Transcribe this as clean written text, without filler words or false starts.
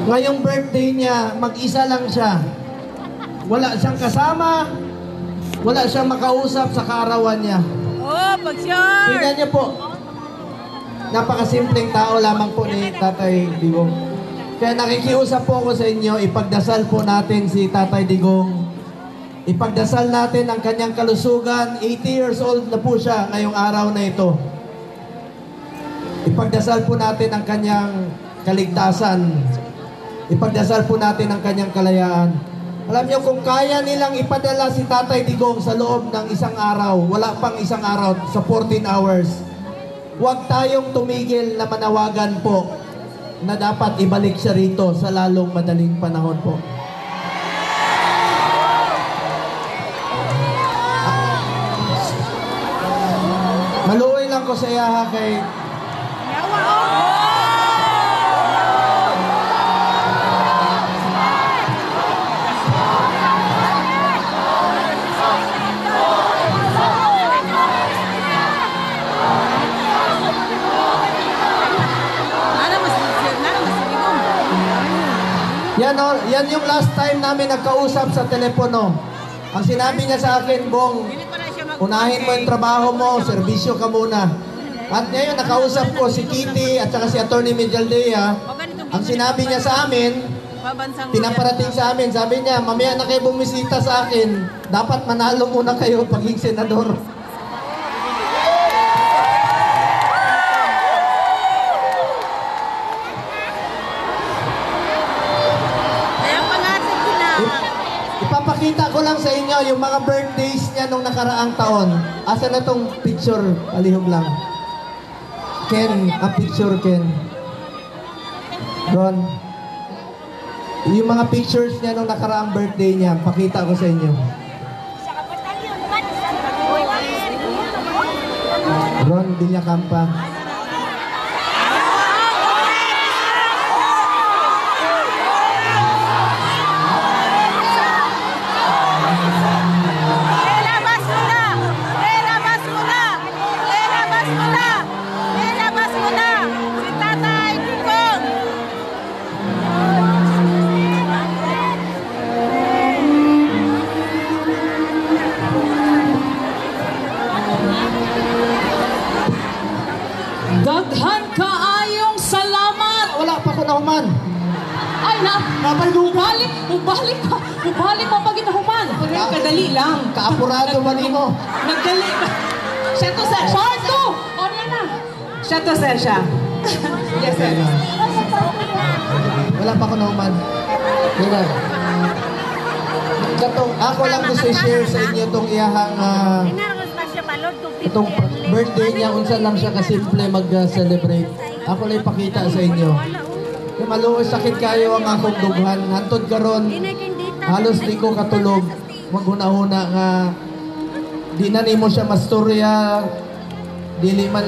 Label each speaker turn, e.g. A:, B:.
A: Ngayong birthday niya, mag-isa lang siya. Wala siyang kasama, wala siyang makausap sa kaarawan niya.
B: Oh, pag-sure!
A: Tingnan niyo po, napakasimpleng tao lamang po ni Tatay Digong. Kaya nakikiusap po ako sa inyo, ipagdasal po natin si Tatay Digong. Ipagdasal natin ang kanyang kalusugan. 80 years old na po siya ngayong araw na ito. Ipagdasal po natin ang kanyang kaligtasan. Ipagdasal po natin ang kanyang kalayaan. Alam niyo, kung kaya nilang ipadala si Tatay Digong sa loob ng isang araw, wala pang isang araw, sa 14 hours, huwag tayong tumigil na manawagan po na dapat ibalik siya rito sa lalong madaling panahon po. Maluoy lang ko sa iyaha kay yan yung last time namin nagkausap sa telepono. Ang sinabi niya sa akin, Bong, unahin mo yung trabaho mo, serbisyo ka muna. At ngayon, nakausap ko si Kitty at saka si Atty. Mijaldea. Ang sinabi niya sa amin, pinaparating sa amin, sabi niya, mamaya na kayo bumisita sa akin, dapat manalo muna kayo paging senador. Ipapakita ko lang sa inyo yung mga birthdays niya nung nakaraang taon. Asa na tong picture? Alihog lang. Ken, a picture, Ken. Ron. Yung mga pictures niya nung nakaraang birthday niya, pakita ko sa inyo. Ron Villacampa.
B: Daghan kaayong salamat!
A: Wala pa ko nahuman.
B: Ay, Mubalik mo pag inahuman. Kadali lang.
A: Kaapurado man mo.
B: Nagdali. Siya to, sir. Part 2! O, yan na. Siya to, sir, siya. Yes, sir.
A: Wala pa ko nahuman. Diba? Ako lang gusto i-share sa inyo itong iyahang itong birthday niya, kung saan lang siya kasimple mag-celebrate. Ako lang ipakita sa inyo. Maluoy sakit kayo ang akong dughan. Hantod karon, halos di ko katulog. Maghuna-huna nga di na nimo siya mastorya. Dili man